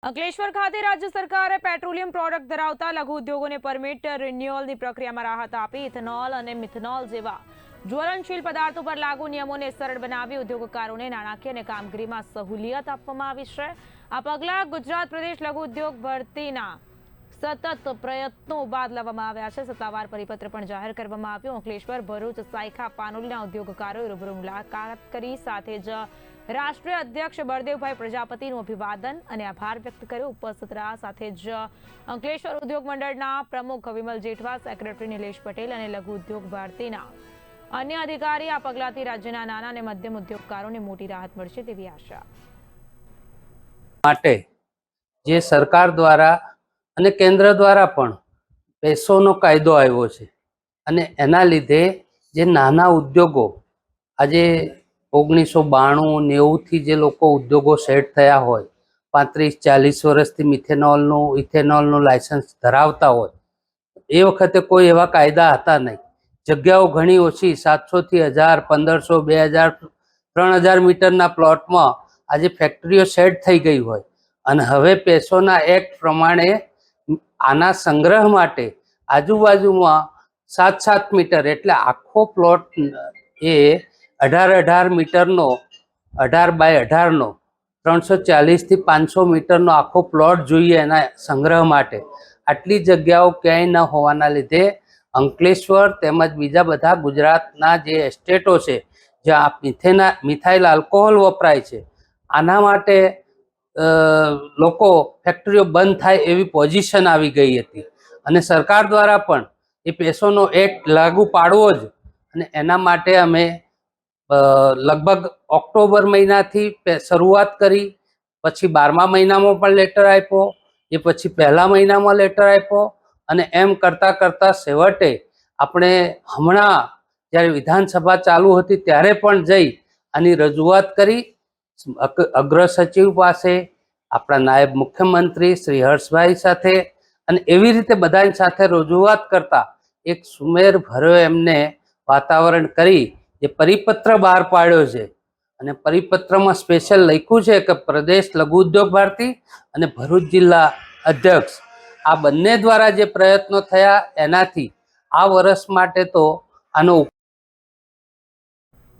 અંકલેશ્વર ખાતે રાજ્ય સરકારે પેટ્રોલિયમ પ્રોડક્ટ ધરાવતા લઘુ ઉદ્યોગોને પરમિટ રિન્યુઅલની પ્રક્રિયામાં રાહત આપી ઇથેનોલ અને મિથેનોલ જેવા જ્વલનશીલ પદાર્થો પર લાગુ નિયમોને સરળ બનાવી ઉદ્યોગકારોને નાણાકીય અને કામગીરીમાં સહુલિયત આપવામાં આવી છે। આ પગલાં ગુજરાત પ્રદેશ લઘુ ઉદ્યોગ ભરતીના સતત પ્રયત્નો બાદ લાવવામાં આવ્યા છે। સત્તાવાર પરિપત્ર પણ જાહેર કરવામાં આવ્યો। અંકલેશ્વર, ભરૂચ, સાયખા, પાનોલીના ઉદ્યોગકારોએ રૂબરૂ મુલાકાત કરી સાથે જ રાષ્ટ્રીય અધ્યક્ષ બળદેવભાઈ પ્રજાપતિનું અભિવાદન અને આભાર વ્યક્ત કર્યો। ઉપસ્થિત રહ્યા સાથે જ અંકલેશ્વર ઉદ્યોગ મંડળના પ્રમુખ વિમલ જેઠવા, સેક્રેટરી નિલેશ પટેલ અને લઘુ ઉદ્યોગ ભારતીના અન્ય અધિકારી। આ પગલાંથી રાજ્યના નાના અને મધ્યમ ઉદ્યોગકારોને મોટી રાહત મળશે તેવી આશા માટે જે સરકાર દ્વારા અને કેન્દ્ર દ્વારા પણ પેસોનો કાયદો આવ્યો છે અને એના લીધે જે નાના ઉદ્યોગો આજે 1992-90 થી જે લોકો ઉદ્યોગો સેટ થયા હોય, 35-40 વર્ષથી મિથેનોલનું ઇથેનોલનું લાયસન્સ ધરાવતા હોય, એ વખતે કોઈ એવા કાયદા હતા નહીં। જગ્યાઓ ઘણી ઓછી, 700 થી 1000, 1500, 2000, 3000 મીટરના પ્લોટમાં આજે ફેક્ટરીઓ સેટ થઈ ગઈ હોય અને હવે પેસોના એક્ટ પ્રમાણે આના સંગ્રહ માટે આજુબાજુમાં 7-7 મીટર એટલે આખો પ્લોટ એ 18 મીટરનો 18 બાય 18નો 340 થી 500 મીટરનો આખો પ્લોટ જોઈએ એના સંગ્રહ માટે। આટલી જગ્યાઓ ક્યાંય ન હોવાના લીધે અંકલેશ્વર તેમજ બીજા બધા ગુજરાતના જે એસ્ટેટો છે જ્યાં મિથાઇલ આલ્કોહોલ વપરાય છે, આના માટે લોકો ફેક્ટરીઓ બંધ થાય એવી પોઝિશન આવી ગઈ હતી અને સરકાર દ્વારા પણ એ પેસોનો એક્ટ લાગુ પાડવો જ અને એના માટે અમે લગભગ ઓક્ટોબર મહિનાથી શરૂઆત કરી, પછી 12મા મહિનામાં પણ લેટર આપ્યો, એ પછી પહેલા મહિનામાં લેટર આપ્યો અને એમ કરતાં કરતાં છેવટે આપણે હમણાં જ્યારે વિધાનસભા ચાલુ હતી ત્યારે પણ જઈ આની રજૂઆત કરી અગ્ર સચિવ પાસે, આપણા નાયબ મુખ્યમંત્રી શ્રી હર્ષભાઈ સાથે અને એવી રીતે બધાની સાથે રજૂઆત કરતા એક સુમેર ભર્યો એમને વાતાવરણ કરી જે પરિપત્ર બહાર પાડ્યો છે અને પરિપત્રમાં સ્પેશિયલ લખ્યું છે કે પ્રદેશ લઘુ ઉદ્યોગ ભારતી અને ભરૂચ જિલ્લા અધ્યક્ષ આ બંને દ્વારા જે પ્રયત્નો થયા એનાથી આ વર્ષ માટે તો આનો